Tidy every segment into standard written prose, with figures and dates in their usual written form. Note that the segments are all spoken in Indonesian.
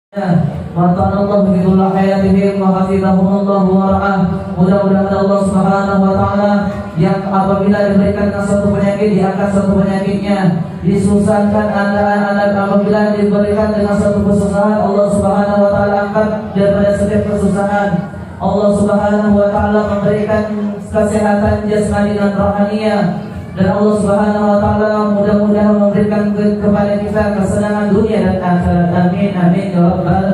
Wa Allah begitulah hayatihim wa hafizahumullah wa ra'ah. Mudah-mudahan Allah Subhanahu wa taala yang apabila diberikan suatu penyakit diangkat suatu penyakitnya, disusahkan anak-anak apabila diberikan dengan suatu kesusahan, Allah Subhanahu wa taala angkat daripada setiap kesusahan. Allah Subhanahu wa taala memberikan kesehatan jasmani dan rohaniah. Dan Allah Subhanahu wa taala mudah-mudahan memberikan kepada kita kesenangan dunia dan akhirat. Amin amin ya rabbal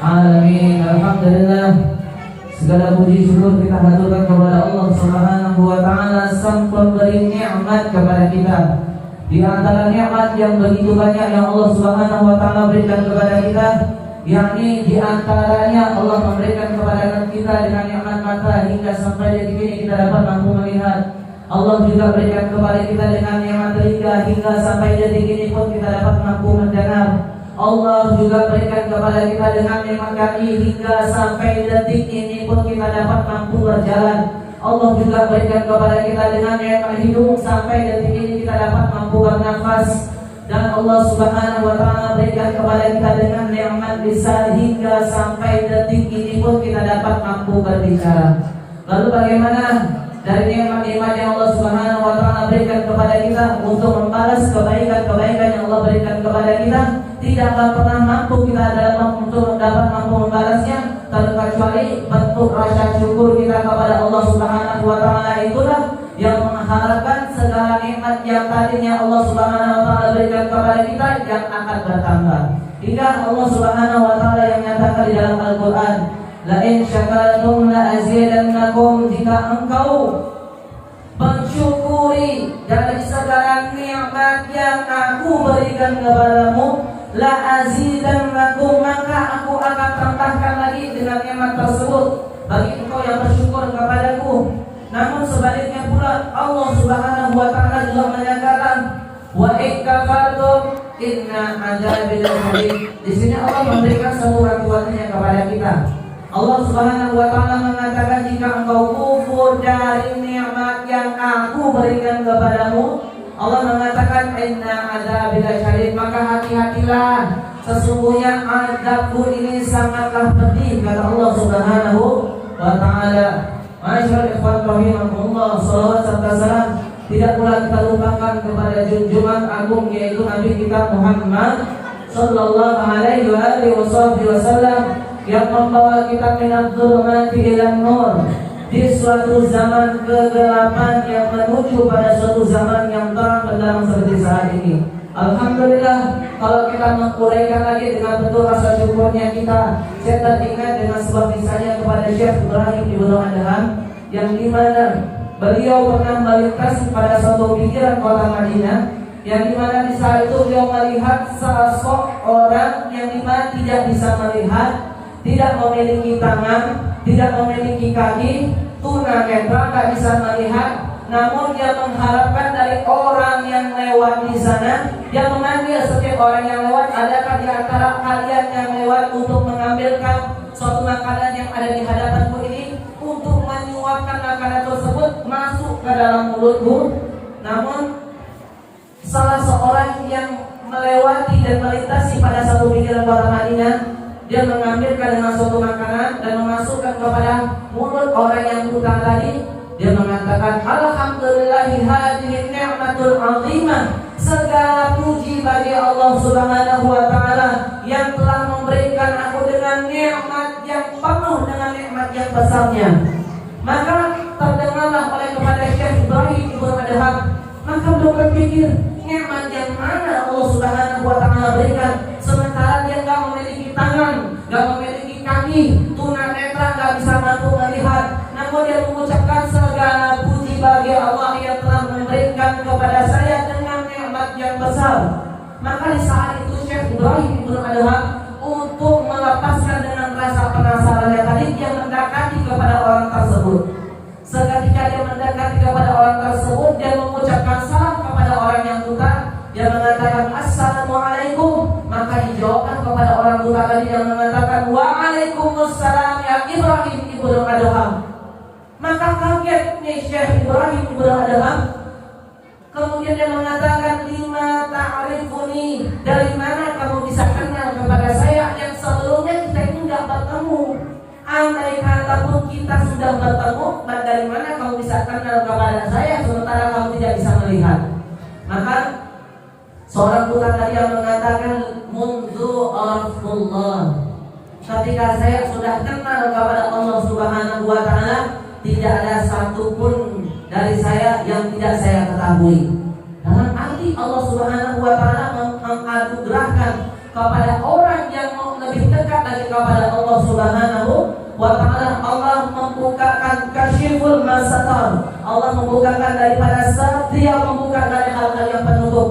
alamin. Alhamdulillah, segala puji syukur kita haturkan kepada Allah Subhanahu wa taala sang pemberi nikmat kepada kita. Di antara nikmat yang begitu banyak yang Allah Subhanahu wa taala berikan kepada kita, yakni di antaranya Allah memberikan kepada kita dengan nikmat mata hingga sampai detik ini kita dapat mampu melihat. Allah juga berikan kepada kita dengan nikmat telinga hingga sampai detik ini pun kita dapat mampu mendengar. Allah juga berikan kepada kita dengan nikmat kaki hingga sampai detik ini pun kita dapat mampu berjalan. Allah juga berikan kepada kita dengan nikmat hidung sampai detik ini kita dapat mampu bernafas. Dan Allah Subhanahu wa taala berikan kepada kita dengan nikmat lisan hingga sampai detik ini pun kita dapat mampu berbicara. Lalu bagaimana dari nikmat-nikmat yang Allah Subhanahu wa taala berikan kepada kita untuk membalas kebaikan-kebaikan yang Allah berikan kepada kita, tidak akan pernah mampu kita untuk dapat mampu membalasnya terkecuali bentuk rasa syukur kita kepada Allah Subhanahu wa taala. Itulah yang mengharapkan segala nikmat yang tadinya Allah Subhanahu wa taala berikan kepada kita yang akan bertambah. Hingga Allah Subhanahu wa taala yang nyatakan di dalam Al-Qur'an, la in syakartum la azidannakum, jika engkau mensyukuri dari segala nikmat yang aku berikan kepadamu, la azidannakum, maka aku akan tambahkan lagi dengan nikmat tersebut bagi engkau yang bersyukur kepadaku. Namun sebaliknya pula Allah Subhanahu wa taala juga menyatakan wa in kafartum inna adzabi lasyadid. Di sini Allah memberikan satu aturannya kepada kita. Allah Subhanahu wa taala mengatakan jika engkau kufur dari nikmat yang aku berikan kepadamu, Allah mengatakan inna adzabi lasyadid, maka hati-hatilah, sesungguhnya azabku ini sangatlah pedih, kata Allah Subhanahu wa taala. Masyaallah ikhwan rahimakumullah, salawat serta salam tidak pula kita lupakan kepada junjungan agung yaitu Nabi kita Muhammad sallallahu alaihi wasallam yang membawa kita minat dzulumati ila nur, di suatu zaman kegelapan yang menuju pada suatu zaman yang terang benderang seperti saat ini. Alhamdulillah, kalau kita menguraikan lagi dengan betul rasa syukurnya kita, saya teringat dengan sebuah kisahnya kepada Syekh Ibrahim Ibnu Adham, yang dimana beliau pernah melintas pada suatu pinggiran kota Madinah, yang dimana di saat itu beliau melihat sosok orang yang dimana tidak bisa melihat, tidak memiliki tangan, tidak memiliki kaki, tunanetra, tak bisa melihat. Namun dia mengharapkan dari orang yang lewat di sana, dia memanggil setiap orang yang lewat, adakah di antara kalian yang lewat untuk mengambilkan suatu makanan yang ada di hadapanku ini, untuk menyuapkan makanan tersebut masuk ke dalam mulutku. Namun salah seorang yang melewati dan melintasi pada satu pinggiran kota Madinah, dia mengambilkan dengan suatu makanan dan memasukkan kepada mulut orang yang buta tadi. Dia mengatakan, alhamdulillahi hadhihi ni'matul azimah, segala puji bagi Allah Subhanahu wa taala yang telah memberikan aku dengan nikmat yang penuh, dengan nikmat yang besarnya. Maka terdengarlah oleh kepada Syekh Ibrahim Ibnu Adham, maka beliau berpikir, nikmat yang mana Allah Subhanahu wa taala berikan, sementara dia enggak memiliki tangan, enggak memiliki kaki, tunanetra, enggak bisa mampu melihat. Namun dia mengucapkan segala puji bagi Allah yang telah memberikan kepada saya dengan nikmat yang besar. Maka di saat itu Syekh Ibrahim Ibnu Adham, untuk melepaskan dengan rasa penasarannya tadi, dia mendekati kepada orang tersebut. Seketika dia mendekati kepada orang tersebut, dia mengucapkan salam kepada orang yang buta. Dia mengatakan assalamualaikum, maka dijawabkan kepada orang buta tadi yang mengatakan waalaikumsalam ya Ibrahim Ibnu Adham. Maka kaget nih Syekh Ibrahim Ibnu Adham. Kemudian dia mengatakan, lima ta'rifuni, dari mana kamu bisa kenal kepada saya yang sebelum andai kata pun kita sudah bertemu, dari mana kamu bisa kenal kepada saya sementara kamu tidak bisa melihat? Maka seorang putra tadi yang mengatakan mundu arfullah, ketika saya sudah kenal kepada Allah Subhanahu wa ta'ala, tidak ada satupun dari saya yang tidak saya ketahui. Dalam arti Allah Subhanahu wa ta'ala menganugerahkan kepada orang yang mau lebih dekat lagi kepada Allah Subhanahu wa ta'ala, Allah membukakan kasyiful masatar, Allah membukakan daripada setiap membuka dari hal-hal yang penutup.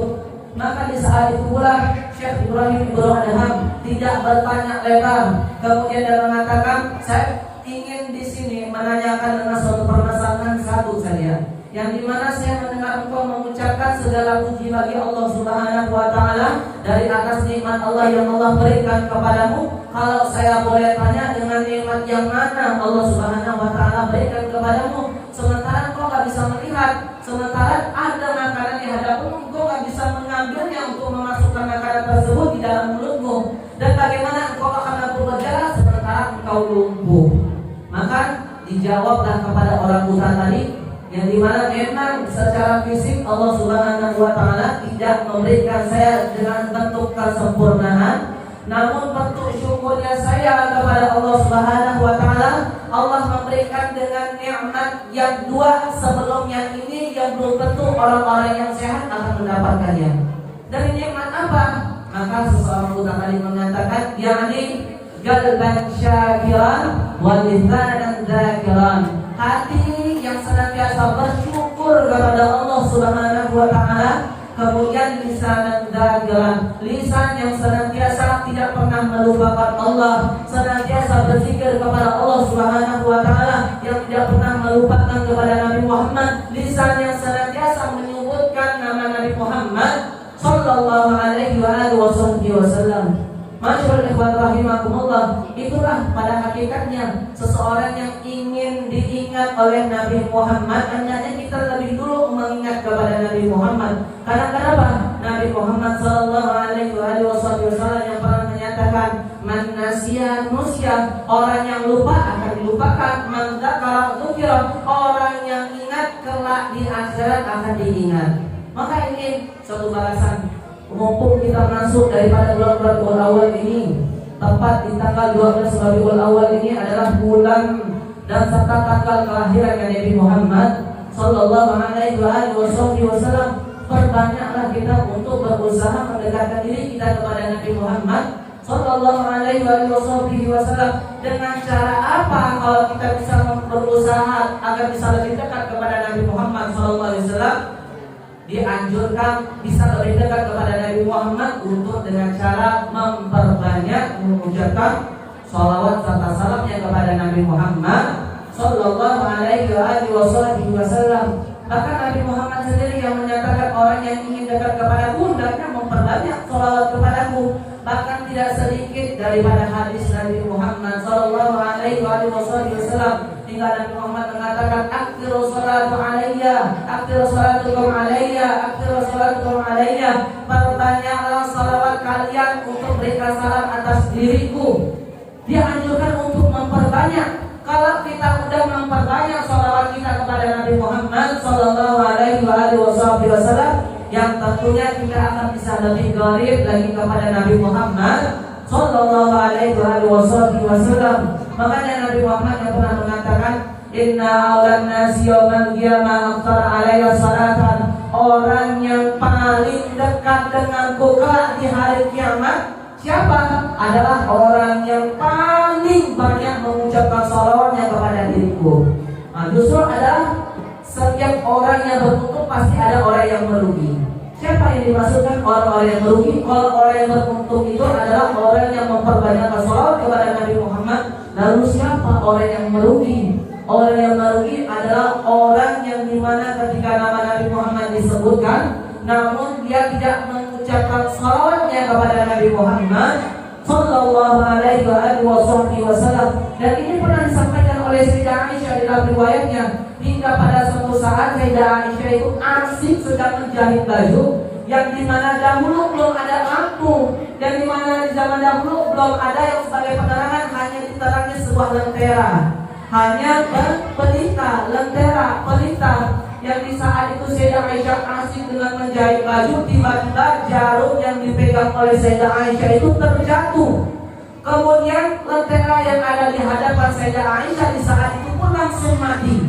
Maka di saat itu pula Syekh Ibrahim Ibnu Adham tidak bertanya lebar, kemudian dia mengatakan, saya ingin di sini menanyakan dengan suatu permasalahan satu saja, yang dimana saya mendengar engkau mengucapkan segala puji bagi Allah Subhanahu wa ta'ala dari atas nikmat Allah yang Allah berikan kepadamu. Kalau saya boleh tanya, dengan nikmat yang mana Allah Subhanahu wa ta'ala berikan kepadamu sementara engkau gak bisa melihat, sementara ada makanan di hadapanmu, engkau gak bisa mengambilnya untuk memasukkan makanan tersebut di dalam mulutmu, dan bagaimana engkau akan mampu berjalan sementara engkau lumpuh? Maka dijawablah kepada orang buta tadi, yang dimana memang secara fisik Allah Subhanahu wa ta'ala tidak memberikan saya dengan bentuk kesempurnaan, namun bentuk syukurnya saya kepada Allah Subhanahu wa ta'ala, Allah memberikan dengan nikmat yang dua sebelumnya ini yang belum tentu orang-orang yang sehat akan mendapatkannya. Dari nikmat apa? Maka seseorang buta tadi mengatakan, yakni qalban syakiran wa lisanan dzakiran, hati yang senantiasa bersyukur kepada Allah Subhanahu wa ta'ala, kemudian lisan dzakiran, lisan yang senantiasa tidak pernah melupakan Allah, senantiasa berzikir kepada Allah Subhanahu wa ta'ala, yang tidak pernah melupakan kepada Nabi Muhammad, lisan yang senantiasa menyebutkan nama Nabi Muhammad sallallahu alaihi wasallam. Masyaallah ikhwan rahimakumullah, itulah pada hakikatnya seseorang yang ingin diingat oleh Nabi Muhammad, hendaknya kita lebih dulu mengingat kepada Nabi Muhammad. Karena kenapa? Nabi Muhammad sallallahu alaihi wasallam yang pernah menyatakan, man nasiya nusya, orang yang lupa akan dilupakan, man dzakara dzukira, orang yang ingat kelak di akhirat akan diingat. Maka ini suatu balasan. Mumpung kita masuk daripada bulan Rabiul Awal ini, tepat di tanggal 12 Rabiul Awal ini adalah bulan dan serta tanggal kelahiran Nabi Muhammad sallallahu alaihi wasallam. Perbanyaklah kita untuk berusaha mendekatkan diri kita kepada Nabi Muhammad sallallahu alaihi wasallam. Dengan cara apa kalau kita bisa berusaha agar bisa lebih dekat kepada Nabi Muhammad sallallahu alaihi wasallam? Dianjurkan bisa lebih dekat kepada Nabi Muhammad untuk dengan cara memperbanyak mengucapkan salawat serta salamnya kepada Nabi Muhammad sallallahu alaihi wasallam. Bahkan Nabi Muhammad sendiri yang menyatakan, orang yang ingin dekat kepadaku hendaknya memperbanyak salawat kepadaku. Bahkan tidak sedikit daripada hadis Nabi Muhammad sallallahu alaihi wasallam hingga Nabi Muhammad mengatakan, aktsiru salatu alayya, aktsiru salatukum alayya, aktsiru salatukum alayya, perbanyaklah salawat kalian untuk berikan salam atas diriku. Dia anjurkan untuk memperbanyak. Kalau kita sudah memperbanyak salawat kita kepada Nabi Muhammad sallallahu alaihi wasallam, yang tentunya kita akan bisa lebih qarib lagi kepada Nabi Muhammad sallallahu alaihi wasallam. Makanya Nabi Muhammad yang pernah mengatakan, inna awlan nasi yawmal qiyamah aktsar alayya salatan, orang yang paling dekat denganku kelak di hari kiamat siapa? Adalah orang yang paling banyak mengucapkan salawatnya kepada diriku. Justru adalah setiap orang yang beruntung pasti ada orang yang merugi. Siapa yang dimaksudkan orang-orang yang merugi? Kalau orang yang beruntung itu adalah orang yang memperbanyak salawat kepada Nabi Muhammad. Lalu siapa orang yang merugi? Orang yang merugi adalah orang yang dimana ketika nama Nabi Muhammad disebutkan, namun dia tidak mengucapkan salawatnya kepada Nabi Muhammad sallallahu alaihi wasallam. Dan ini pernah disampaikan oleh Sayyidah Aisyah dalam riwayatnya, hingga pada suatu saat Sayyidah Aisyah itu asik sedang menjahit baju, yang dimana dahulu belum ada lampu, dan dimana di zaman dahulu belum ada yang sebagai penerangan, hanya diterangi sebuah lentera, hanya pelita, lentera, pelita. Yang di saat itu Sayyidah Aisyah asik dengan menjahit baju, tiba-tiba jarum yang dipegang oleh Sayyidah Aisyah itu terjatuh. Kemudian lentera yang ada di hadapan Sayyidah Aisyah di saat itu pun langsung mati.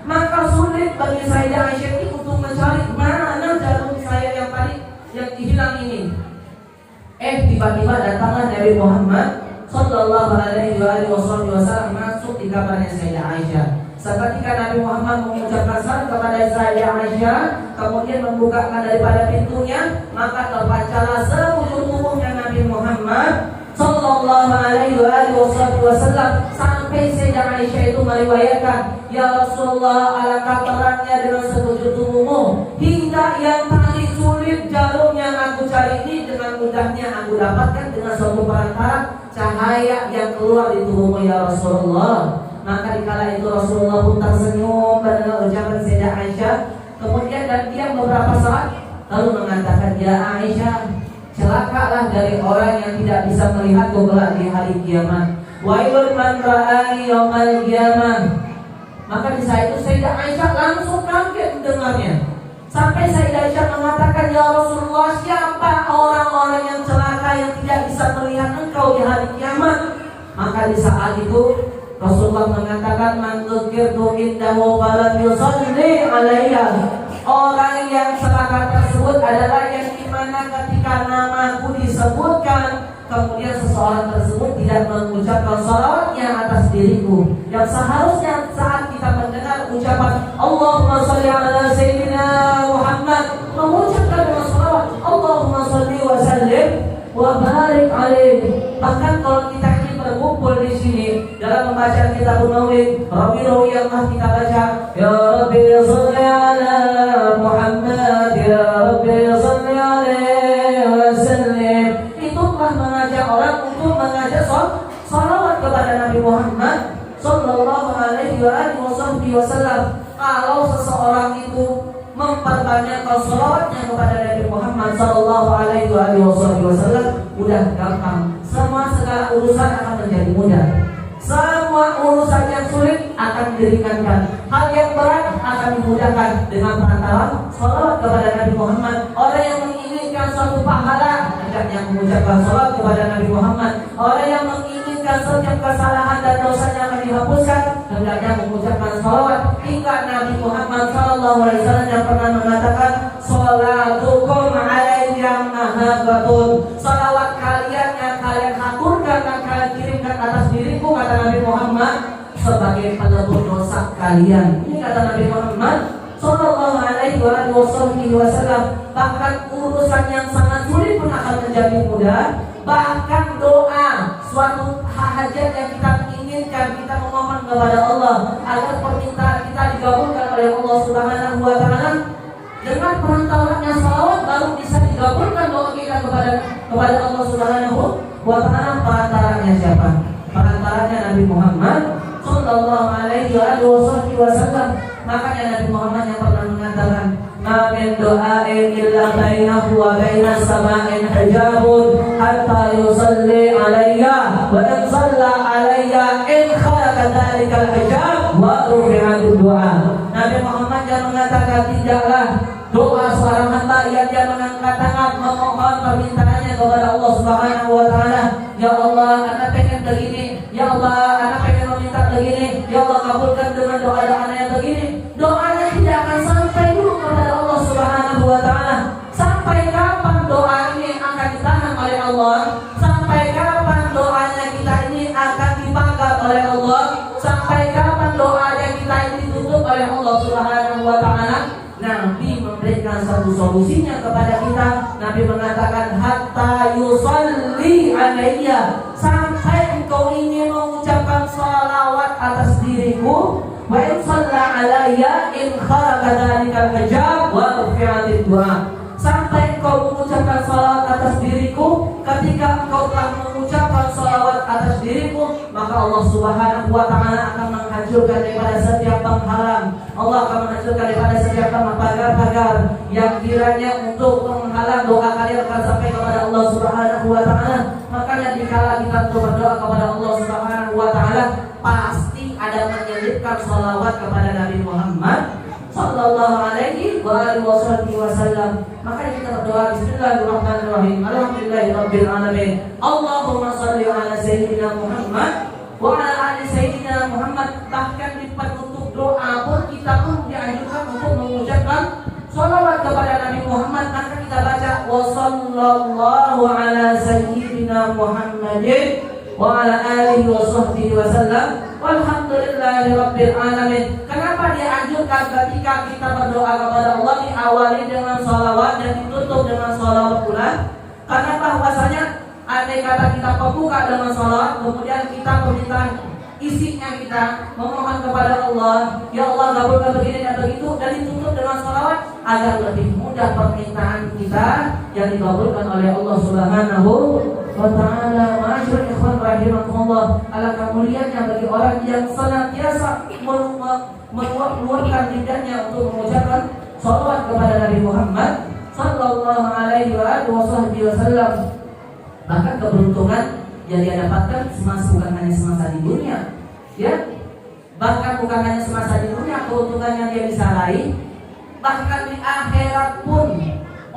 Maka sulit bagi Sayyidah Aisyah ini untuk mencari mana jarum saya yang tadi yang hilang ini. Tiba-tiba datanglah Nabi Muhammad Sallallahu Alaihi Wasallam masuk di kamarnya Sayyidah Aisyah. Seketika Nabi Muhammad mengucapkan salam kepada Sayyidah Aisyah, kemudian membukakan daripada pintunya, maka terpancarlah seluruh tubuhnya Nabi Muhammad Sallallahu Alaihi Wasallam sampai Sayyidah Aisyah itu meriwayatkan, ya Rasulullah, alangkah terangnya dengan sekujur tubuhmu, hingga yang tadi sulit jarum yang aku cari ini dengan mudahnya aku dapatkan dengan suatu perantara cahaya yang keluar di tubuhmu ya Rasulullah. Maka dikala itu Rasulullah pun tersenyum mendengar ucapan Sayyidah Aisyah. Kemudian dan dia beberapa saat lalu mengatakan, ya Aisyah, celakalah dari orang yang tidak bisa melihatku kelak di hari kiamat. Wailun man ra'ani yaumal qiyamah. Maka di saat itu Sayyidah Aisyah langsung kaget mendengarnya. Sampai Sayyidah Aisyah mengatakan, ya Rasulullah, siapa orang-orang yang celaka yang tidak bisa melihat engkau di hari kiamat? Maka di saat itu Rasulullah mengatakan, man dzukirtu indahu falam yusalli alayya. Orang yang celaka tersebut adalah yang dimana ketika namaku disebutkan, kemudian seseorang tersebut tidak mengucapkan salawatnya atas diriku. Yang seharusnya saat kita mendengar ucapan Allahumma sholli ala Sayyidina Muhammad, mengucapkan dengan salawat Allahumma sholli wa sallim wa barik alaihi. Bahkan kalau kita berkumpul di sini dalam membaca kitab Maulid, rawi-rawi yang kita baca, ya Rabbi sholli ala Muhammad, ya Rabbi sholli alaihi wasallam. Itu telah mengajak orang untuk mengajak salawat kepada Nabi Muhammad Sallallahu Alaihi Wasallam. Kalau seseorang itu memperbanyakkan salawatnya kepada Nabi Muhammad Sallallahu Alaihi Wasallam, mudah gampang. Semua segala urusan akan menjadi mudah. Semua urusan yang sulit akan diringankan. Hal yang berat akan dimudahkan dengan perantara salawat kepada Nabi Muhammad. Orang yang menginginkan suatu pahala, hendaknya mengucapkan salawat kepada Nabi Muhammad. Orang yang menginginkan setiap kesalahan dan dosanya akan dihapuskan, hendaknya mengucapkan salawat. Hingga Nabi Muhammad SAW yang pernah mengatakan, salatukum alayya mahabbatun. Salawat kalian yang kalian haturkan dan kalian kirimkan atas diriku, kata Nabi Muhammad, sebagai penebus dosa kalian. Ini kata Nabi Muhammad Sallallahu Alaihi Wasallam. Bahkan urusan yang sangat sulit pun akan menjadi mudah. Bahkan doa, suatu hajat yang kita inginkan, kita memohon kepada Allah agar permintaan kita dikabulkan oleh Allah Subhanahu Wa Taala, dengan perantaranya salawat baru bisa dikabulkan doa kita kepada Allah Subhanahu Wa Taala. Perantaranya siapa? Perantaranya Nabi Muhammad Sallallahu Alaihi Wasallam. Makanya Nabi Muhammad yang pernah mengatakan, ma min du'ain illa bainahu wa bainas sama'in hijabun hatta yusalli alayya wa in shalla alayya in khalaqa dzalikal hijab wa rufi'atid du'a. Nabi Muhammad yang mengatakan, tidaklah doa seorang hamba yang dia mengangkat tangan memohon permintaannya kepada Allah Subhanahu Wa Taala, ya Allah, anak pengen begini, ya Allah, anak pengen meminta begini, ya Allah, kabulkan dengan doa-doa yang begini. Doanya tidak akan sampai dulu kepada Allah Subhanahu Wa Taala. Sampai kapan doa ini akan ditahan oleh Allah? Sampai kapan doanya kita ini akan dipakai oleh Allah? Sampai kapan doanya kita ini ditutup oleh Allah Subhanahu Wa Taala? Nabi memberikan satu solusinya kepada kita. Nabi mengatakan, hatta yusalli alayya, sampai engkau ini mengucapkan salawat atas diriku, wa in shalla alayya in khalaqa dzalikal hijab wa rufi'atid du'a. Sampai engkau mengucapkan salawat atas diriku, ketika engkau telah mengucapkan salawat atas diriku, maka Allah Subhanahu Wa Taala akan menghancurkan daripada setiap penghalang. Allah akan menghancurkan daripada setiap pagar-pagar yang kiranya untuk menghalang doa kalian akan sampai kepada Allah Subhanahu Wa Taala. Makanya dikala kita berdoa kepada Allah Subhanahu Wa Taala, salawat kepada Nabi Muhammad sallallahu alaihi wasallam. Maka kita berdoa bismillahirrahmanirrahim. Alhamdulillahirabbil alamin. Allahumma shalli ala sayyidina Muhammad wa ala ali sayyidina Muhammad. Bahkan di penutup doa pun kita pun dianjurkan untuk mengucapkan salawat kepada Nabi Muhammad. Maka kita baca wa sallallahu ala sayyidina Muhammadin wa ala alihi wa sahbihi wasallam. Walhamdulillahirabbil alamin. Kenapa dianjurkan ketika kita berdoa kepada Allah diawali dengan salawat dan ditutup dengan salawat pula? Karena bahwasanya andai kata kita membuka dengan salawat, kemudian kita permintaan isinya kita memohon kepada Allah, ya Allah kabulkan begini dan begitu, dan ditutup dengan salawat agar lebih mudah permintaan kita yang dikabulkan oleh Allah Subhanahu wa ta'ala. Ma'asyiral ikhwan rahimakumullah, alangkah mulianya bagi orang yang senantiasa meluapkan lidahnya untuk mengucapkan salawat kepada Nabi Muhammad sallallahu alaihi wasallam. Bahkan keberuntungan yang dia dapatkan bukan hanya semasa di dunia, ya, bahkan bukan hanya semasa di dunia keuntungan yang dia bisa raih, bahkan di akhirat pun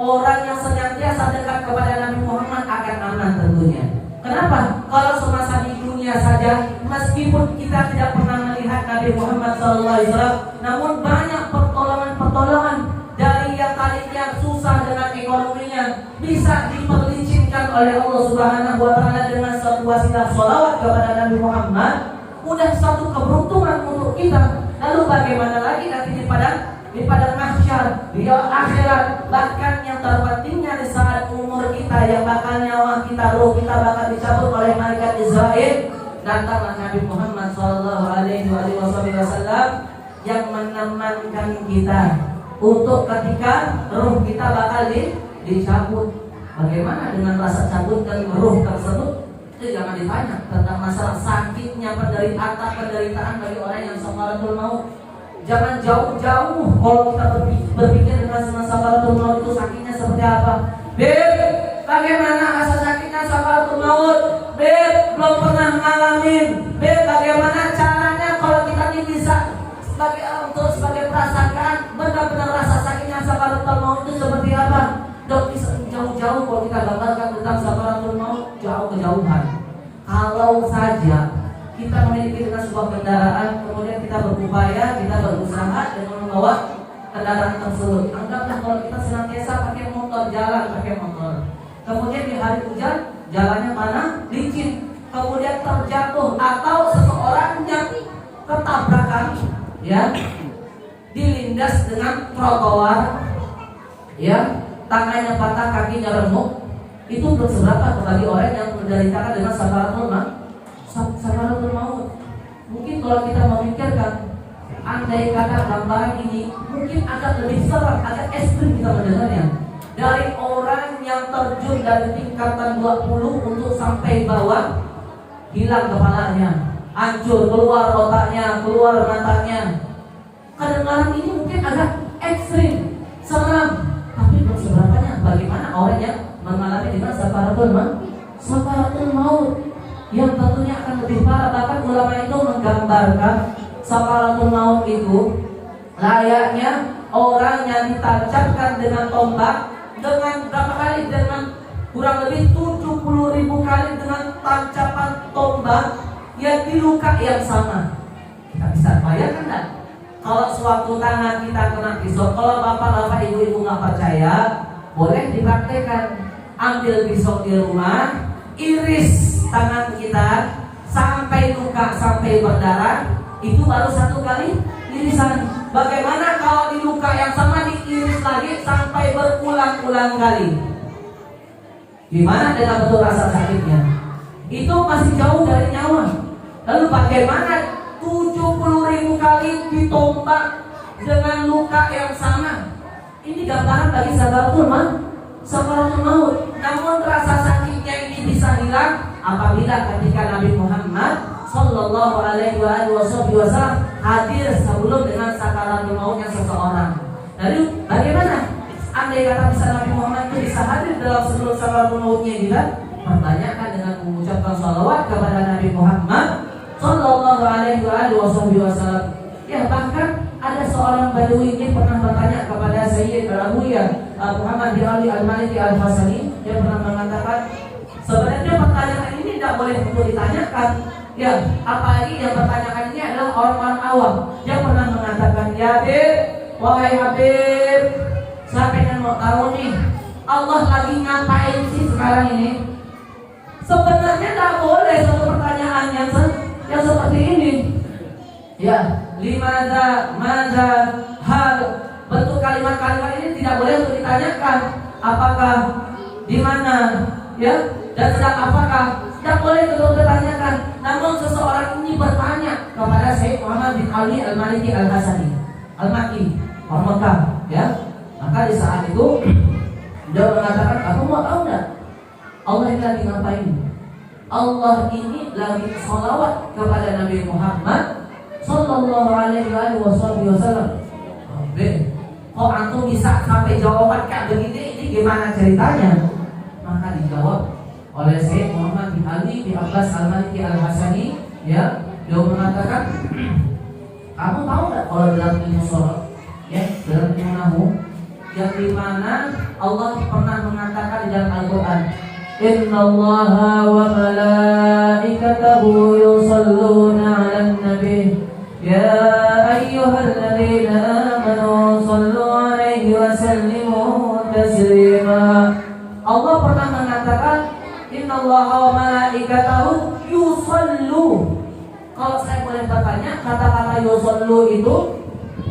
orang yang senantiasa dekat kepada Nabi Muhammad akan aman tentunya. Kenapa? Kalau semasa di dunia saja, meskipun kita tidak pernah melihat Nabi Muhammad SAW, namun banyak pertolongan dari yang tadinya susah dengan ekonominya bisa diperlicinkan oleh Allah Subhanahu wa ta'ala dengan suatu wasilah sholawat kepada Nabi Muhammad. Udah satu keberuntungan untuk kita. Lalu bagaimana lagi nanti di padang mahsyar, di akhirat, bahkan yang terpentingnya di saat umur kita yang bakal nyawa kita, roh kita bakal dicabut oleh malaikat Israel, datanglah Nabi Muhammad sallallahu alaihi wasallam yang menemankan kita untuk ketika roh kita bakal dicabut. Bagaimana dengan rasa cabut dan roh tersebut? Itu jangan ditanya tentang masalah sakitnya penderitaan bagi orang yang sakaratul maut. Jangan jauh-jauh kalau kita berpikir dengan sakaratul maut itu sakitnya seperti apa. Bagaimana rasa sakitnya sakaratul maut? Belum pernah ngalamin. Bagaimana caranya kalau kita ini bisa sebagai perasaan benar-benar rasa sakitnya sakaratul maut itu seperti apa? Dok, bisa jauh-jauh kalau kita gambarkan tentang sakaratul maut, jauh kejauhan. Kalau saja kita memiliki dengan sebuah kendaraan, kemudian kita berupaya, kita berusaha dengan membawa kendaraan tersebut. Anggaplah kalau kita senantiasa pakai motor, jalan pakai motor. Kemudian di hari hujan, jalannya tanah licin, kemudian terjatuh atau seseorang yang ketabrakan, ya, dilindas dengan trotoar, ya, tangannya patah, kakinya remuk, itu belum seberapa bagi orang yang menderitakan dengan sakaratul maut. Mungkin kalau kita memikirkan, andai kata gambaran ini mungkin agak lebih serem, agak ekstrim kita mendengarnya. Dari orang yang terjun dari tingkatan 20 untuk sampai bawah, hilang kepalanya, hancur, keluar otaknya, keluar matanya. Kedengaran ini mungkin agak ekstrim, serem, tapi belum seberapanya bagaimana orang yang mengalami dengan sakaratul maut yang tentunya akan lebih parah. Bahkan ulama itu menggambarkan sakaratul maut itu layaknya orang yang ditancapkan dengan tombak dengan berapa kali, dengan kurang lebih 70.000 kali dengan tancapan tombak yang di luka yang sama. Kita bisa bayangkan kan? Kalau suatu tangan kita kena pisau, kalau bapak-bapak ibu-ibu nggak percaya, boleh dipraktekkan. Ambil pisau di rumah, iris tangan kita sampai luka, sampai berdarah, itu baru satu kali irisan. Bagaimana kalau di luka yang sama diiris lagi sampai berulang-ulang kali? Gimana dengan betul rasa sakitnya? Itu masih jauh dari nyawa. Lalu bagaimana 70.000 kali ditombak dengan luka yang sama? Ini gambaran bagi sakaratul maut. Namun rasa sakitnya ini bisa hilang apabila ketika Nabi Muhammad sallallahu alaihi wasallam hadir sebelum dengan sakaratul mautnya seseorang. Lalu bagaimana andai kata bisa Nabi Muhammad itu bisa hadir dalam sebelum sakaratul mautnya juga? Pertanyakan dengan mengucapkan salawat kepada Nabi Muhammad sallallahu alaihi wasallam. Ya, bahkan ada seorang Badui ini pernah bertanya kepada Sayyid Al-Abuya Muhammad bin Ali Al-Maliki Al-Hasani. Dia pernah mengatakan, sebenarnya pertanyaan ini tidak boleh untuk ditanyakan. Ya, apalagi yang pertanyaan ini adalah orang-orang awam. Dia pernah mengatakan, ya Habib, wahai Habib, saya pengen mau tahu nih, Allah lagi ngapain sih sekarang ini? Sebenarnya tidak boleh satu pertanyaan yang seperti ini. Ya, limadza, madza, hal. Bentuk kalimat-kalimat ini tidak boleh untuk ditanyakan. Apakah, di mana, ya, dan sedang apakah, tidak boleh untuk ditanyakan. Namun seseorang ini bertanya kepada Syekh Muhammad bin Ali Al-Maliki Al-Hasani Al-Makki, orang Mekah, ya. Maka di saat itu dia mengatakan, aku mau tahu enggak? Allah ini lagi ngapain? Allah ini lagi sholawat kepada Nabi Muhammad Sallallahu alaihi wasallam. Kok antum bisa sampai jawaban kayak begini? Ini gimana ceritanya? Maka dijawab oleh Syekh Muhammad bin Ali bin Abbas Al-Maliki Al-Hasani, ya. Dia mengatakan, kamu tahu nggak kalau dalam ilmu sholawat, ya, dalam ilmu nahu, yang dimana Allah pernah mengatakan di dalam Al-Quran, Innallaha wa malaikatahu yusalluna 'alan nabi ya ayyuhalladzina amanu sallu 'alaihi wa sallimu taslima. Allah pernah mengatakan, Innallaha wa malaikatahu yusallu. Kalau saya boleh bertanya, kata-kata yusallu itu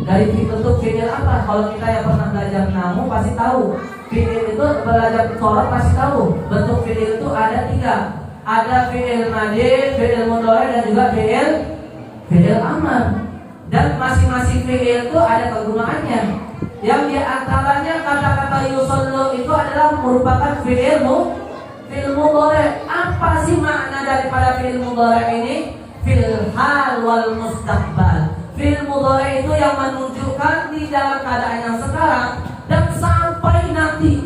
dari bentuk fi'il apa? Kalau kita yang pernah belajar nahu pasti tahu. Fi'il itu belajar sholat pasti tahu. Bentuk fi'il itu ada 3. Ada fi'il madhi, fi'il mudhari, dan juga fi'il amar. Dan masing-masing fi'il itu ada kegunaannya. Yang diantaranya kata-kata yusallu itu adalah merupakan fi'il mudhari. Apa sih makna daripada fi'il mudhari ini? Fil hal wal mustaqbal. Fi'il mudhari itu yang menunjukkan di dalam keadaan yang sekarang dan sampai nanti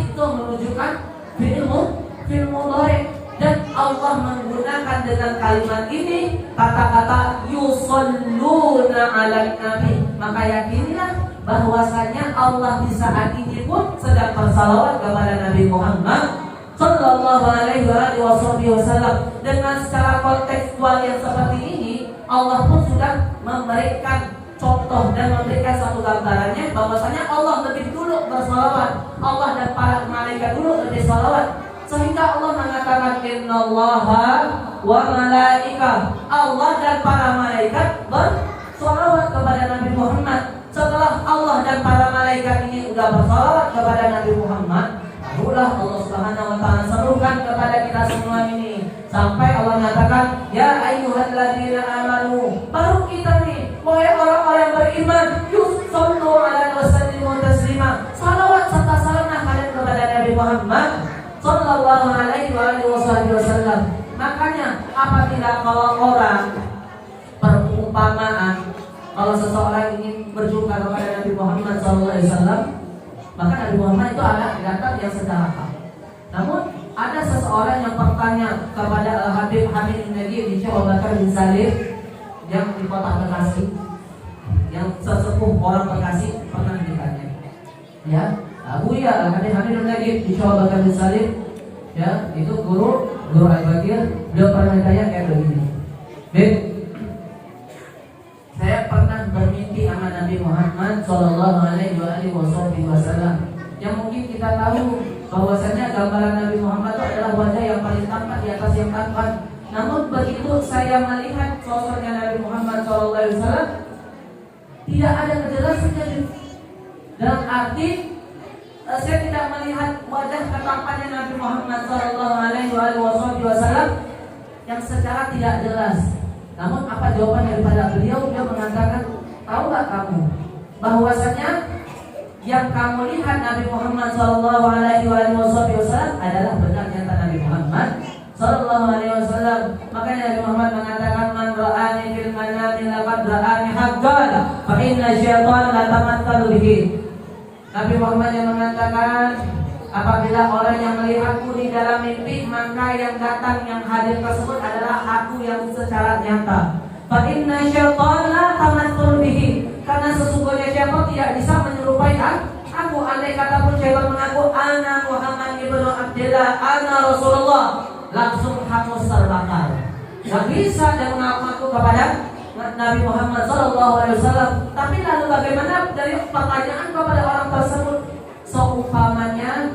itu menunjukkan fi'il mudhari. Dan Allah menggunakan dengan kalimat ini kata-kata yusalluna 'alan nabi. Maka yakinilah bahwasanya Allah di saat ini pun sedang bersalawat kepada Nabi Muhammad Sallallahu alaihi wasallam. Dengan secara kontekstual yang seperti ini, Allah pun sudah memberikan contoh dan memberikan satu gambarannya bahwasanya Allah lebih dulu bersalawat. Allah dan para malaikat dulu lebih salawat. Sehingga Allah mengatakan Innallaha wa malaikah. Allah dan para malaikat bersalawat kepada Nabi Muhammad. Setelah Allah dan para malaikat ini sudah bersalawat kepada Nabi Muhammad, barulah Allah Subhanahu wa taala serukan kepada kita semua ini sampai Allah mengatakan ya ayyuhalladzina amanu. Baru kita nih, wahai orang-orang yang beriman, yusallu 'alaihi wa sallimu taslima. Salawat serta salam kalian kepada Nabi Muhammad sallallahu alaihi wasallam. Makanya apabila kalau orang perumpamaan, kalau seseorang ingin berjumpa kepada Nabi Muhammad sallallahu alaihi wasallam, maka Nabi Muhammad itu ada datang yang sederhana. Namun ada seseorang yang bertanya kepada Al-Habib Hamid bin Nagib di Syekh Abu Bakar bin Salim yang di kota Bekasi, yang sesepuh orang Bekasi pernah ditanya. Ya, Abu ya Al-Habib Hamid bin Nagib di Syekh Abu Bakar bin Salim, ya, itu guru Al-Bagir. Beliau pernah ditanya kayak begini. Bib, saya pernah bermimpi sama Nabi Muhammad Sallallahu alaihi wasallam. Yang mungkin kita tahu bahwasanya gambaran Nabi Muhammad itu adalah wajah yang paling tampan di atas yang tampan. Namun begitu saya melihat sosoknya Nabi Muhammad Sallallahu alaihi wasallam, tidak ada kejelasannya. Dalam arti saya tidak melihat wajah ketampannya Nabi Muhammad Sallallahu alaihi wasallam yang secara tidak jelas. Namun apa jawaban daripada beliau? Dia mengatakan, tahu gak kamu bahwasanya yang kamu lihat Nabi Muhammad Sallallahu alaihi wasallam adalah benar nyata Nabi Muhammad Sallallahu alaihi wasallam. Makanya Nabi Muhammad mengatakan, man ra'ani fil manami laqad ra'ani haqqan fa inna syaitana la tamatsalu bihi. Nabi Muhammad yang mengatakan, apabila orang yang melihatku di dalam mimpi, maka yang datang yang hadir tersebut adalah aku yang secara nyata. Fa inna syaitan la tamathul bihi, karena sesungguhnya syaitan tidak bisa menyerupai aku. Andai kata pun syaitan mengaku ana Muhammad ibnu Abdillah, ana Rasulullah, langsung hangus terbakar. Gak bisa dia mengaku kepada Nabi Muhammad SAW. Tapi lalu bagaimana dari pertanyaan kepada orang tersebut? Seumpamanya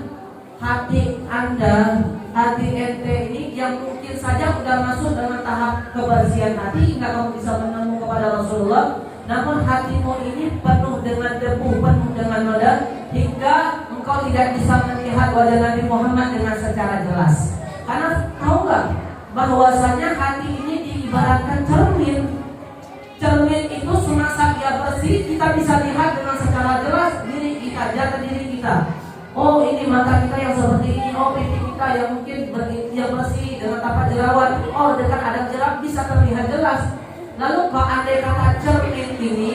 hati Anda, hati ente ini yang mungkin saja sudah masuk dengan tahap kebersihan hati hingga kamu bisa menemu kepada Rasulullah, namun hatimu ini penuh dengan debu, penuh dengan noda, hingga engkau tidak bisa melihat wajah Nabi Muhammad dengan secara jelas. Karena tahu nggak bahwasanya hati ini diibaratkan cermin. Cermin itu semasa dia bersih, kita bisa lihat dengan secara jelas diri kita, jati diri kita. Oh, ini mata kita yang seperti ini. Oh, pipi kita yang mungkin yang bersih dengan tanpa jerawat. Oh, dekat ada jerawat bisa terlihat jelas. Lalu kalau andai kata cermin ini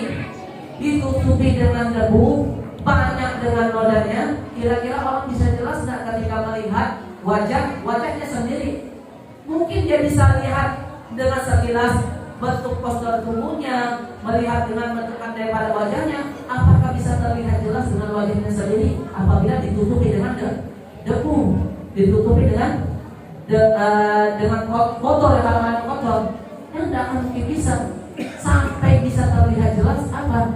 ditutupi dengan debu, banyak dengan nodanya, kira-kira orang bisa jelas nggak ketika melihat wajahnya sendiri? Mungkin dia bisa lihat dengan sekilas bentuk postur tubuhnya, melihat dengan bentukan daripada wajahnya. Apakah bisa terlihat jelas dengan wajahnya sendiri apabila ditutupi dengan debu, ditutupi dengan kotor, halaman kotor? Yang tidak akan mungkin bisa. Sampai bisa terlihat jelas apa?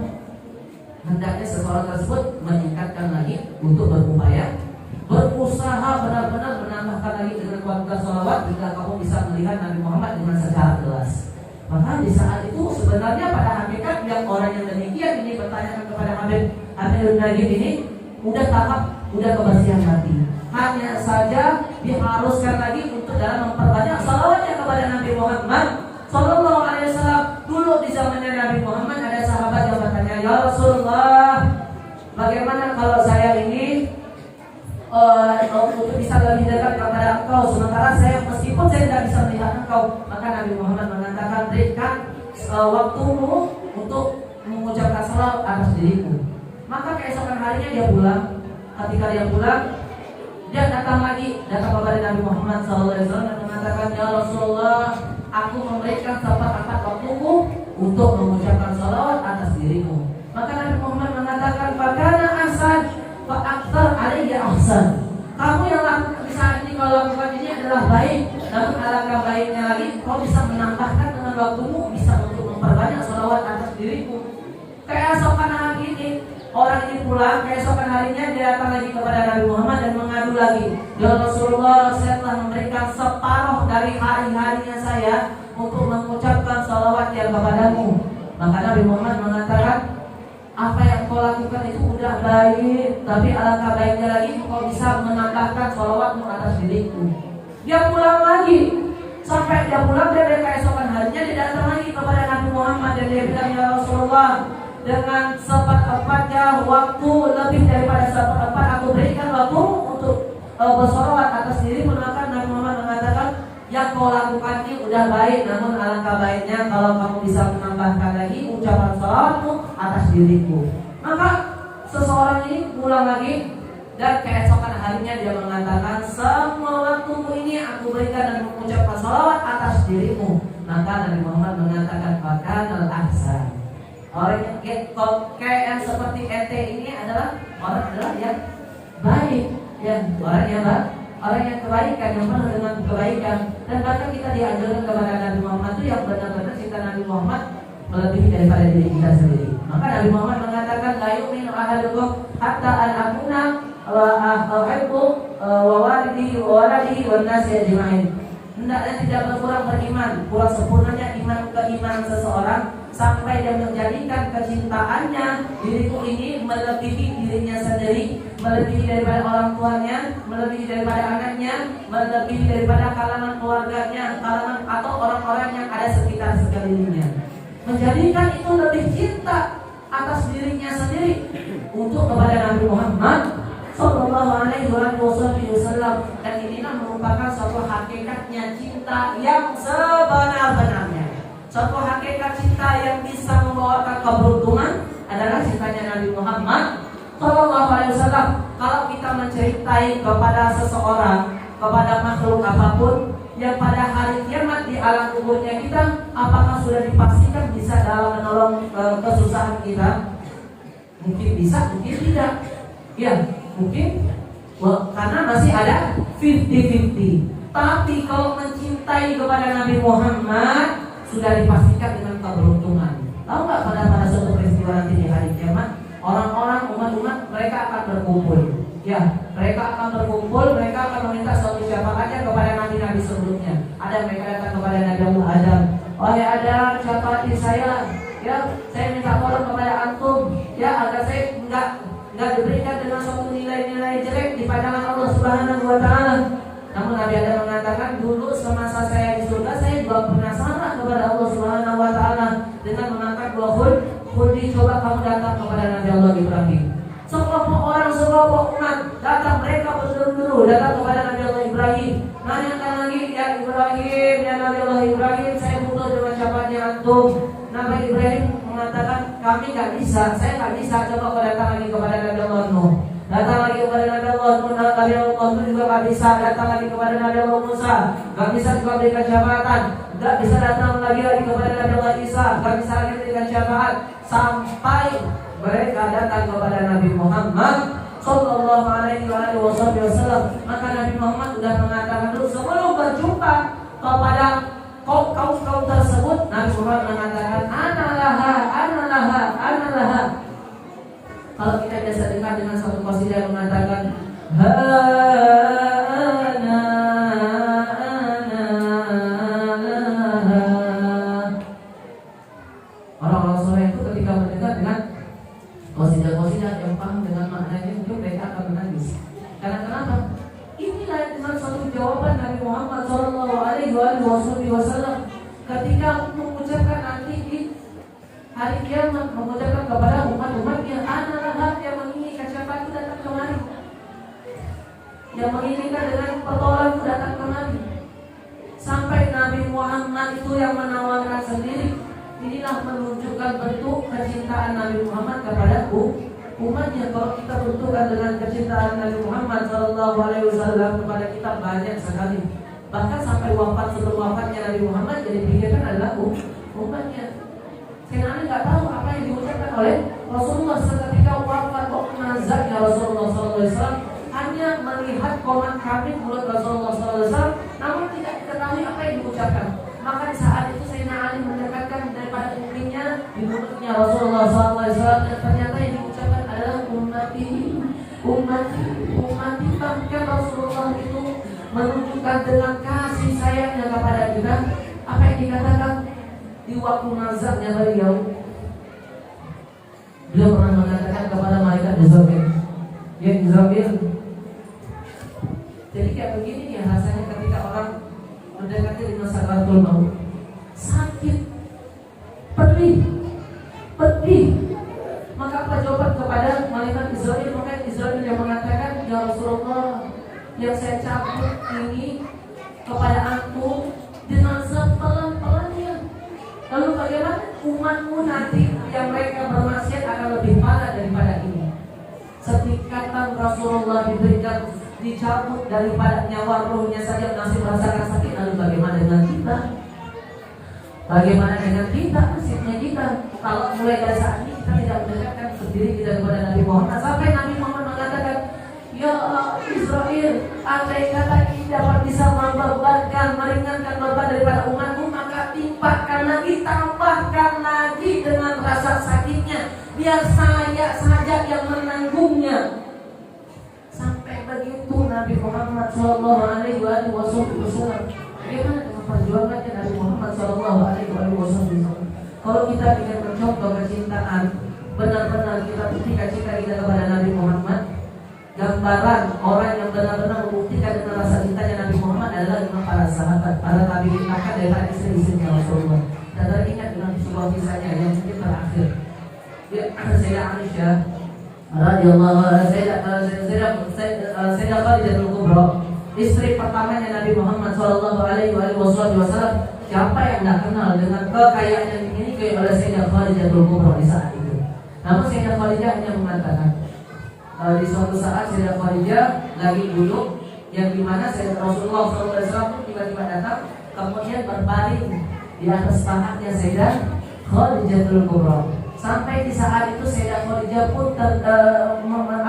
Hendaknya seseorang tersebut meningkatkan lagi untuk berupaya, berusaha benar-benar menambahkan lagi dengan kuantitas sholawat hingga kamu bisa melihat Nabi Muhammad dengan secara jelas. Maka di saat itu sebenarnya pada hakikat yang orang yang demikian ini bertanyakan kepada Habibur Najib ini udah kebersihan hati. Hanya saja diharuskan lagi untuk dalam memperbanyak salawatnya kepada Nabi Muhammad Sallallahu Alaihi Wasallam. Dulu di zamannya Nabi Muhammad ada sahabat yang bertanya, ya Rasulullah, bagaimana kalau saya ini untuk bisa lebih dekat kepada engkau, sementara saya meskipun saya tidak bisa melihat engkau. Maka Nabi Muhammad mengatakan, berikan waktumu untuk mengucapkan salawat atas diriku. Maka keesokan harinya dia pulang. Ketika dia pulang, dia datang kepada Nabi Muhammad SAW dan mengatakan, ya Rasulullah, aku memberikan seperempat waktuku untuk mengucapkan salawat atas dirimu. Maka Nabi Muhammad mengatakan, fakana ahsan fa aktsar alayya ahsan. Kamu yang lakukan di saat ini, kalau lakukan ini adalah baik, namun alangkah baiknya lagi kau bisa menambahkan dengan waktumu, bisa untuk memperbanyak salawat atas diriku. Keesokan hari ini orang ini pulang, keesokan harinya dia datang lagi kepada Nabi Muhammad dan mengadu lagi, ya Rasulullah, saya telah memberikan separuh dari hari-harinya saya untuk mengucapkan salawat yang kepadamu. Maka Nabi Muhammad mengatakan, apa yang kau lakukan itu udah baik, tapi alangkah baiknya lagi kau bisa menambahkan salawatmu atas diriku. Dia pulang lagi. Sampai dia pulang, dia keesokan harinya dia datang lagi kepada Nabi Muhammad dan dia bilang, ya Rasulullah, dengan seperempatnya waktu, lebih daripada seperempat aku berikan waktu untuk bersalawat atas dirimu. Maka Nabi Muhammad mengatakan, yang kau lakukan ini udah baik, namun alangkah baiknya kalau kamu bisa menambahkan lagi ucapan salawatmu atas diriku. Maka seseorang ini pulang lagi dan keesokan harinya dia mengatakan, semua waktumu ini aku berikan dan mengucapkan salawat atas dirimu. Maka Nabi Muhammad mengatakan, fakanal ahsan. Orang yang kayak yang seperti ente ini adalah yang baik, orang yang kebaikan, yang penuh dengan kebaikan. Dan bahkan kita diajarkan kepada Nabi Muhammad itu yang benar-benar cinta Nabi Muhammad melebihi daripada diri kita sendiri. Maka Nabi Muhammad mengatakan, la yu'minu ahadukum hatta an akuna wa uhibbu wa waladihi wan nasi ajma'in. Hendaknya tidak berkurang beriman, kurang sempurnanya keimanan seseorang sampai dia menjadikan kecintaannya diriku ini melebihi dirinya sendiri, melebihi daripada orang tuanya, melebihi daripada anaknya, melebihi daripada kalangan keluarganya, kalangan atau orang-orang yang ada sekitar sekelilingnya. Menjadikan itu lebih cinta atas dirinya sendiri untuk kepada Nabi Muhammad Sallallahu Alaihi Wasallam. Dan inilah merupakan suatu hakikatnya cinta yang sebenar-benarnya. Suatu hakikat cinta yang bisa membawakan keberuntungan adalah cintanya Nabi Muhammad Sallallahu Alaihi Wasallam. Kalau kita menceritai kepada seseorang, kepada makhluk apapun yang pada hari kiamat di alam kuburnya kita apakah sudah dipastikan bisa dalam menolong kesusahan kita? Mungkin bisa, mungkin tidak. Ya, mungkin karena masih ada 50-50. Tapi kalau mencintai kepada Nabi Muhammad sudah dipastikan dengan keberuntungan. Tahu nggak pada suatu peristiwa nanti di hari kiamat, orang-orang umat-umat mereka akan berkumpul. Ya, mereka akan berkumpul, mereka akan meminta suatu syafaatnya kepada nabi-nabi sebelumnya. Ada mereka datang kepada Nabi Allah Adam. Wahai Adam, syafaati saya. Ya, saya minta tolong kepada antum. Ya, agar saya enggak diberikan dengan suatu nilai-nilai jelek di pandangan Allah Subhanahu wa taala. Namun Nabi Adam mengatakan, dulu semasa saya di surga saya juga pernah salah kepada Allah Subhanahu wa taala dengan mengangkat dua khuldi. Coba kamu datang kepada Nabi Allah Ibrahim. Sekelompok orang, sekelompok umat datang, mereka berseru-seru datang kepada Nabi Allah Ibrahim. Nanyakan lagi, ya Ibrahim, ya Nabi Allah Ibrahim, saya butuh dengan syafaatnya antum. Nabi Ibrahim mengatakan, kami nggak bisa, saya nggak bisa. Coba kau datang lagi kepada Nabi Allah Nuh. Datang lagi kepada Nabi Allah Nuh, Nabi Allah Nuh juga nggak bisa. Datang lagi kepada Nabi Allah Musa, nggak bisa juga berikan syafaatan. Nggak bisa datang lagi kepada Nabi Allah Isa, nggak bisa lagi berikan syafaat. Sampai mereka datang kepada Nabi Muhammad Sallallahu alaihi wasallam. Maka Nabi Muhammad sudah mengatakan dulu sebelum berjumpa kepada kaum tersebut, Nabi Muhammad mengatakan analaha. Kalau kita biasa dengar dengan satu qasidah yang mengatakan orang-orang soleh itu ketika mendengar dengan qasidah-qasidah yang paham dengan maknanya itu mereka akan menangis. Karena kenapa? Inilah dengan suatu jawaban Nabi Muhammad Sallallahu Alaihi Wasallam ketika mengucapkan nanti di hari kiamat, mengucapkan kepada umat-umatnya, anak-anak yang menginginkan syafaat itu datang kemari, yang menginginkan dengan pertolongan itu datang kemari. Sampai Nabi Muhammad itu yang menawarkan sendiri. Inilah menunjukkan bentuk kecintaan Nabi Muhammad kepada umatnya. Kalau kita bentukkan dengan kecintaan Nabi Muhammad Sallallahu Alaihi Wasallam kepada kita banyak sekali. Bahkan sampai wafat, sebelum wafatnya Nabi Muhammad jadi pikirkan adalah umatnya. Karena nggak tahu apa yang diucapkan oleh Rasulullah ketika wafat. Kok nazarnya Rasulullah Sallallahu Alaihi Wasallam hanya melihat komat kambing mulut Rasulullah Sallallahu Alaihi Wasallam, namun tidak diketahui apa yang diucapkan. Maka di saat itu Sayyidina Ali mendekatkan daripada kupingnya di mulutnya Rasulullah SAW, dan ternyata yang diucapkan adalah ummati. Bahkan Rasulullah itu menunjukkan dengan kasih sayangnya kepada kita. Apa yang dikatakan di waktu nazarnya beliau pernah mengatakan kepada malaikat Israfil, ya Israfil. Jadi kayak begini ya rasanya ketika orang mendekati dengan sakaratul maut, sakit, pedih. Maka apa jawaban kepada malaikat Israfil? Maka Israfil yang mengatakan, ya Rasulullah, yang saya cabut ini kepada antum dengan sepelan-pelannya. Lalu bagaimana umatmu nanti yang mereka bermaksiat akan lebih parah daripada ini? Setikatan Rasulullah diberikan, dicabut daripada nyawa rohnya saja masih merasakan sakit. Lalu bagaimana dengan kita? Bagaimana dengan kita? Nasibnya kita kalau mulai dari saat ini kita tidak mendekatkan diri kita kepada Nabi Muhammad, sampai Nabi Muhammad mengatakan, ya Israel, andai kata ini dapat bisa membebankan, meringankan beban daripada umatmu, maka timpakan lagi, tambahkan lagi dengan rasa sakitnya, biar saya saja yang menanggungnya. Sampai begitu Nabi Muhammad Sallallahu Alaihi Wasallam. Bagaimana dengan perjuangannya Nabi Muhammad Sallallahu Alaihi Wasallam? Kalau kita ingin mencontoh kecintaan, benar-benar kita buktikan cinta kita kepada Nabi Muhammad. Gambaran orang yang benar-benar membuktikan dengan rasa cintanya Nabi Muhammad adalah dengan para sahabat, para tabi'in, bahkan daripada istri-istrinya Rasulullah. Dan teringat dengan sebuah kisahnya yang mungkin terakhir. Sayyidah Aisyah radhiyallahu anha, Sayyidah Khadijatul Kubra, istri pertamanya Nabi Muhammad Sallallahu Alaihi Wasallam. Siapa yang tidak kenal dengan kekayaan yang dimiliki oleh Sayyidah Khadijatul Kubra di saat itu? Namun Sayyidah Khadijah hanya mengatakan, di suatu saat Sayyidah Khadijah lagi duduk, yang dimana Sayyidina Rasulullah SAW tiba-tiba datang, kemudian berbaring di atas pahanya Sayyidah Khadijatul Kubra. Sampai di saat itu Sayyidah Khadijah pun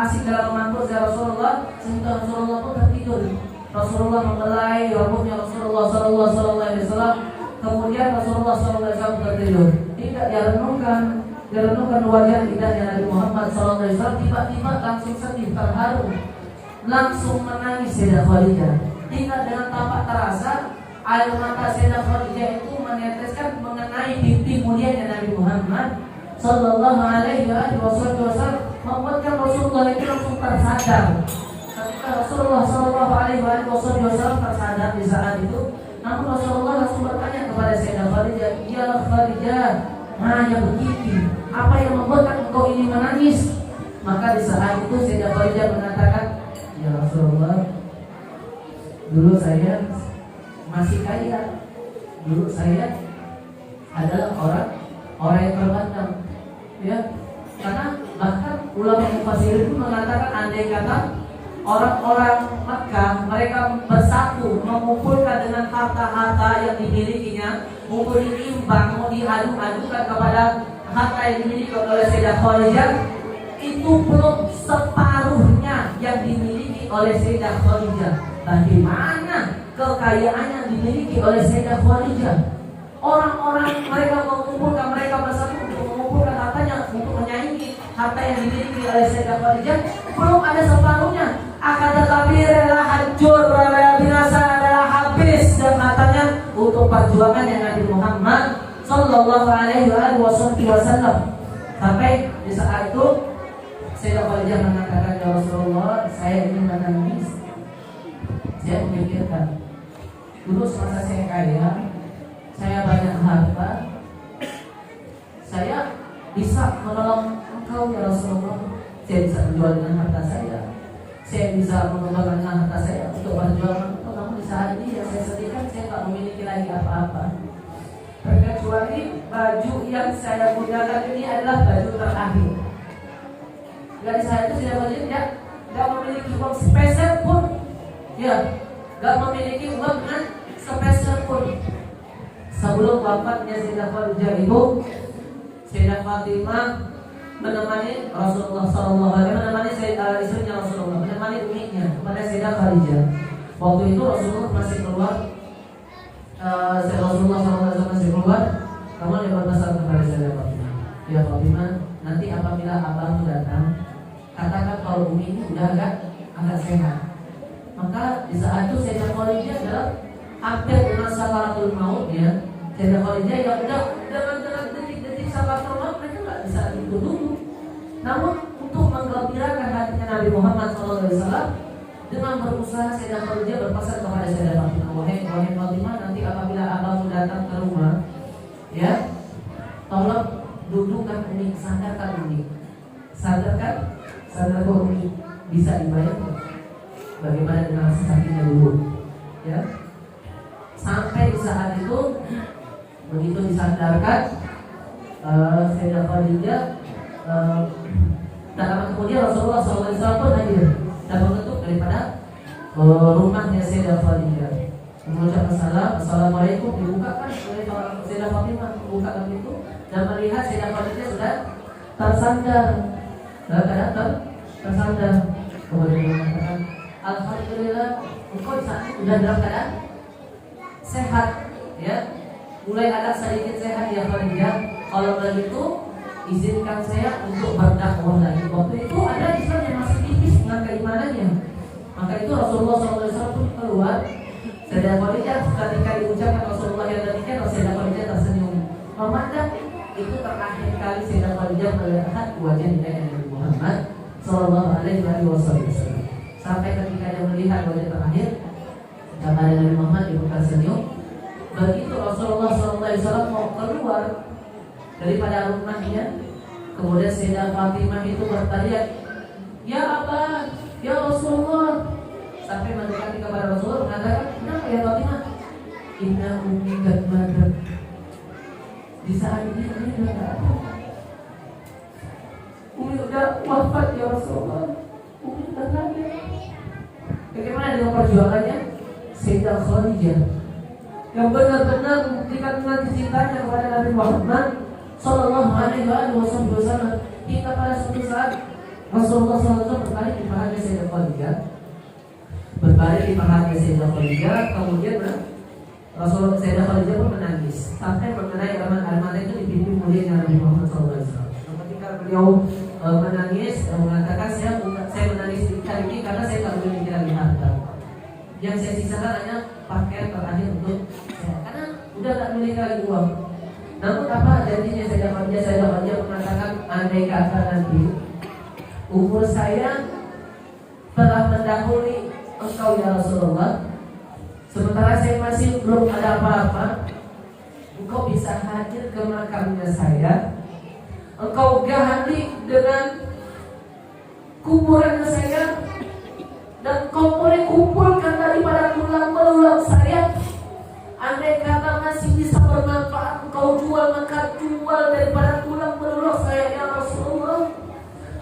asik dalam memantau Rasulullah, sehingga Rasulullah pun tertidur. Rasulullah membelai rambutnya Rasulullah Sallallahu Alaihi Wasallam. Kemudian Rasulullah Sallallahu Alaihi Wasallam tertidur. Tidak direnungkan wajah indahnya Nabi Muhammad Sallallahu Alaihi Wasallam. Tiba-tiba langsung sedih, terharu, langsung menangis Sayyidah Khadijah. Hingga dengan tampak terasa air mata Sayyidah Khadijah itu meneteskan mengenai pipi mulianya Nabi Muhammad Sallallahu Alaihi Wasallam, membuatkan Rasulullah itu langsung tersadar. Ketika Rasulullah Sallallahu Alaihi Wasallam tersadar di saat itu, namun Rasulullah langsung bertanya kepada Sayyidah Khadijah, "Ya Khadijah, hanya begitu, apa yang membuatkan engkau ini menangis?" Maka di saat itu Sayyidah Khadijah mengatakan, "Ya Rasulullah, dulu saya masih kaya, dulu saya adalah orang yang terpandang, ya, karena bahkan ulama mufassir itu mengatakan andai kata orang-orang Makkah mereka bersatu mengumpulkan dengan harta-harta yang dimilikinya untuk diimbang, mau diadu-adukan kepada harta yang dimiliki oleh Sayyidah Khadijah, itu belum separuhnya yang dimiliki oleh Sayyidah Khadijah. Bagaimana kekayaan yang dimiliki oleh Sayyidah Khadijah? Orang-orang mereka mengumpulkan, mereka bersatu untuk mengumpulkan hartanya untuk menyaingi harta yang dimiliki oleh Sayyidah Khadijah, belum ada separuhnya. Akan tetapi rela hancur, rela binasa, adalah habis dan hartanya untuk perjuangannya Nabi Muhammad Sallallahu Alaihi Wasallam. Sampai di saat itu Sayyidah Khadijah mengatakan, "Ya Rasulullah, saya ingin menangis. Saya memikirkan dulu semasa saya kaya, saya banyak harta, saya bisa menolong engkau ya Rasulullah. Saya bisa menjual dengan harta saya bisa mengembangkan harta saya untuk perjuangan engkau. Namun di saat ini yang saya sedihkan, saya tak memiliki lagi apa-apa, terkecuali baju yang saya gunakan ini adalah baju terakhir." Dari saat itu saya melihat tidak memiliki uang spesial pun, ya, tidak memiliki uang dengan spesial pun. Sebelum wafatnya Sayyidah Khadijah itu, Sayyidah Fatimah menemani Rasulullah Sallallahu Alaihi Wasallam, menemani istrinya Rasulullah, menemani uminya kepada Sayyidah Khadijah. Waktu itu Rasulullah masih keluar, Rasulullah Sallallahu Alaihi Wasallam masih keluar. Kemudian dia berpesan kepada Sayyidah Fatimah, "Ya Fatimah, nanti apabila abangmu datang, katakan kalau umi ini udah agak sehat." Maka di saat itu Sayyidah Khadijah adalah hampir dengan sakaratul maut, ya. Sayyidah Khadijah yang udah dengan detik-detik sakaratul maut, mereka nggak bisa itu dulu. Namun untuk menggembirakan hatinya Nabi Muhammad SAW, dengan berusaha Sayyidah Khadijah berpesan kepada Sayyidah Fatimah, "Wahai Fatimah, nanti apabila abangmu datang ke rumah, ya, tolong dudukkan umi, sadarkan umi, sadarkan umi." Bisa dibayangkan bagaimana dengan rasa sakitnya dulu, ya. Sampai di saat itu begitu disadarkan, Sayyidah Khadijah, tak lama kemudian Rasulullah SAW pun hadir dan mengetuk daripada rumahnya Sayyidah Khadijah, mengucapkan salam, "Assalamualaikum." Dibukakan oleh Sayyidah Fatimah, membukakan pintu dan melihat Sayyidah Khadijah sudah tersandar, dalam keadaan tersandar. Kemudian mengatakan, "Alhamdulillah, engkau di sana sudah dalam keadaan sehat, ya, mulai ada sedikit sehat ya Khadijah. Kalau begitu izinkan saya untuk berdakwah lagi." Waktu itu ada Islam yang masih tipis dengan keimanannya. Maka itu Rasulullah SAW pun keluar. Sayyidah Khadijah ketika diucapkan Rasulullah yang demikian, Sayyidah Khadijah tersenyum, memandang itu terakhir kali Sayyidah Khadijah melihat wajah Nabi Muhammad Sallallahu Alaihi Wasallam. Sampai ketika dia melihat wajah terakhir kepada Nabi Muhammad, ibu tersenyum. Begitu Rasulullah SAW mau keluar daripada rumahnya, kemudian Sayyidah Fatimah itu berteriak, "Ya Abah, ya Rasulullah." Sampai mendekati kepada Rasulullah mengatakan, "Kenapa ya Fatimah?" "Inna ummi qad madat." Di saat ini udah gak ada. Umi udah wafat ya Rasulullah. Umi udah gak ada. Bagaimana dengan perjuangannya Sayyidah Khadijah yang benar-benar membuktikan dengan Nabi Muhammad Sallallahu Alaihi Wasallam. Hingga pada suatu saat Rasulullah SAW berbaring di pahanya Sayyidah Khadijah, kemudian Rasulullah Sayyidah Khadijah pun menangis sampai mengenai air mata itu di pipi mulia Nabi Muhammad SAW. Ketika beliau menangis, mengatakan saya menangis kali ini karena saya tak memiliki lagi harta. Yang saya sisakan hanya pakaian terakhir untuk saya, karena udah tak memiliki lagi uang. Namun apa janjinya Sayyidah Khadijah mengatakan, andai kata nanti umur saya telah mendahului engkau ya Rasulullah, sementara saya masih belum ada apa-apa, engkau bisa hadir ke makamnya saya, engkau ganti dengan kuburannya saya, dan kau boleh kumpulkan daripada tulang belulang saya. Andai kata masih bisa bermanfaat engkau jual, maka jual daripada tulang belulang saya ya Rasulullah,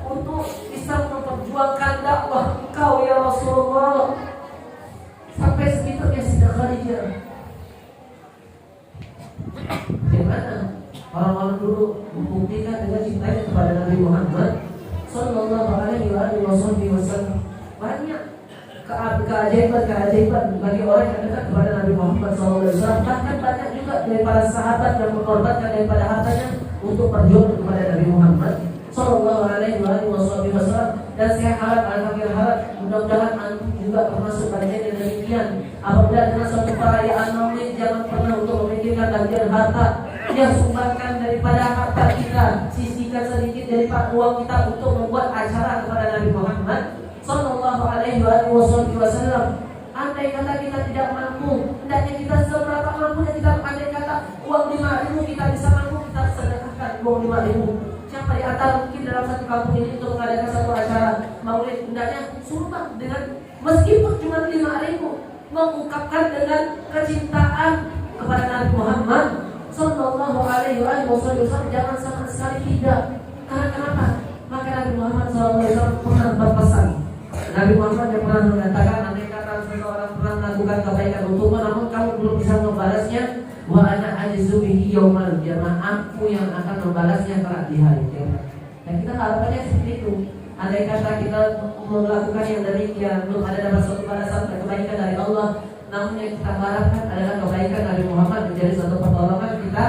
untuk bisa memperjuangkan dakwah engkau ya Rasulullah. Sampai segitunya Sayyidah Khadijah. Bagaimana orang-orang dulu membuktikan dengan cintanya kepada Nabi Muhammad Sallallahu Alaihi Wasallam. Banyak keajaiban bagi orang yang dekat kepada Nabi Muhammad SAW. Bahkan banyak juga daripada sahabat yang mengorbankan daripada hartanya untuk berjuang kepada Nabi Muhammad Sallallahu Alaihi Wasallam. Dan saya harap mudah-mudahan antum juga termasuk bagian yang demikian. Apabila dengan suatu perayaan maulid, jangan pernah untuk memikirkan bagian harta. Dia sumbangkan daripada harta kita, sisihkan sedikit daripada uang kita untuk membuat acara kepada Nabi Muhammad Sallallahu Alaihi Wasallam. Andai kata kita tidak mampu, hendaknya kita seberapa mampunya kita. Andai kata uang 5.000 kita bisa mampu, kita sedekahkan uang 5.000. Siapa di antara mungkin dalam satu kampung ini untuk mengadakan satu acara maulid, hendaknya sumbang dengan meskipun cuma 5.000, mengungkapkan dengan kecintaan kepada Nabi Muhammad Sallallahu Alaihi Wasallam. Jangan sama sekali tidak. Karena kenapa? Maka Nabi Muhammad SAW pernah berpesan. Nabi Muhammad yang pernah mengatakan, andai kata seseorang pernah melakukan kebaikan untukmu, namun kamu belum bisa membalasnya, wa ana ajzu bihi yaumal qiyamah, aku yang akan membalasnya kelak di hari kiamat. Dan kita harapannya seperti itu. Andai kata kita melakukan yang demikian, belum ada dapat suatu balasan dan kebaikan dari Allah, namun yang kita harapkan adalah kebaikan Nabi Muhammad menjadi suatu pertolongan kita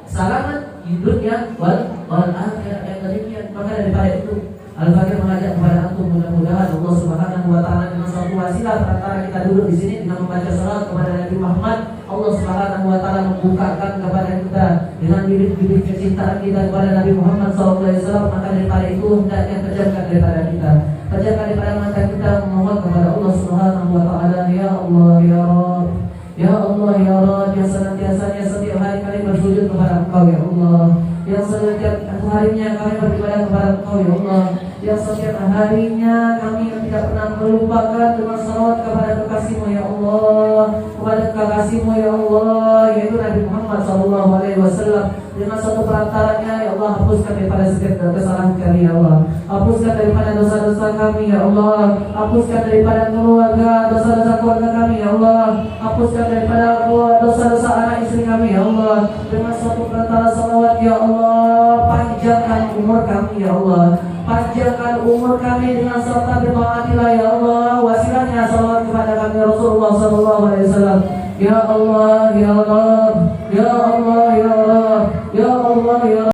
selamat di dunia wal akhirat yang demikian. Maka daripada itu Al-Fakir mengajak kepada antum, mudah-mudahan Allah Subhanahu wa taala dengan suatu wasilah perantara kita duduk di sini dengan membaca salat kepada Nabi Muhammad, Allah Subhanahu wa taala membukakan kepada kita dengan bibit-bibit kecintaan kita kepada Nabi Muhammad SAW. Maka daripada itu hendaknya pejamkan daripada kita, pejamkan daripada mata kita, memohon kepada Allah Subhanahu wa taala, ya Allah ya Rabb, ya Allah ya Rabb, yang senantiasanya setiap hari kami bersujud kepada Engkau ya Allah, yang setiap harinya kami beribadah kepada Engkau ya Allah, yang setiap harinya kami yang tidak pernah melupakan dengan salawat kepada kekasih-Mu ya Allah, kepada kekasih-Mu ya Allah, yaitu Nabi Muhammad Sallallahu Alaihi Wasallam. Dengan satu perantaranya ya Allah, hapuskan daripada setiap kesalahan kami ya Allah, hapuskan daripada dosa-dosa kami ya Allah, hapuskan daripada keluarga dosa-dosa keluarga kami ya Allah, hapuskan daripada dosa-dosa anak istri kami ya Allah. Dengan satu perantara salawat ya Allah, panjangkan umur kami ya Allah, panjangkan umur kami dengan serta bertaatilah ya Allah. Wasilahnya salawat kepada kami Rasulullah Sallallahu Alaihi Wasallam. Ya Allah, ya Allah, ya Allah.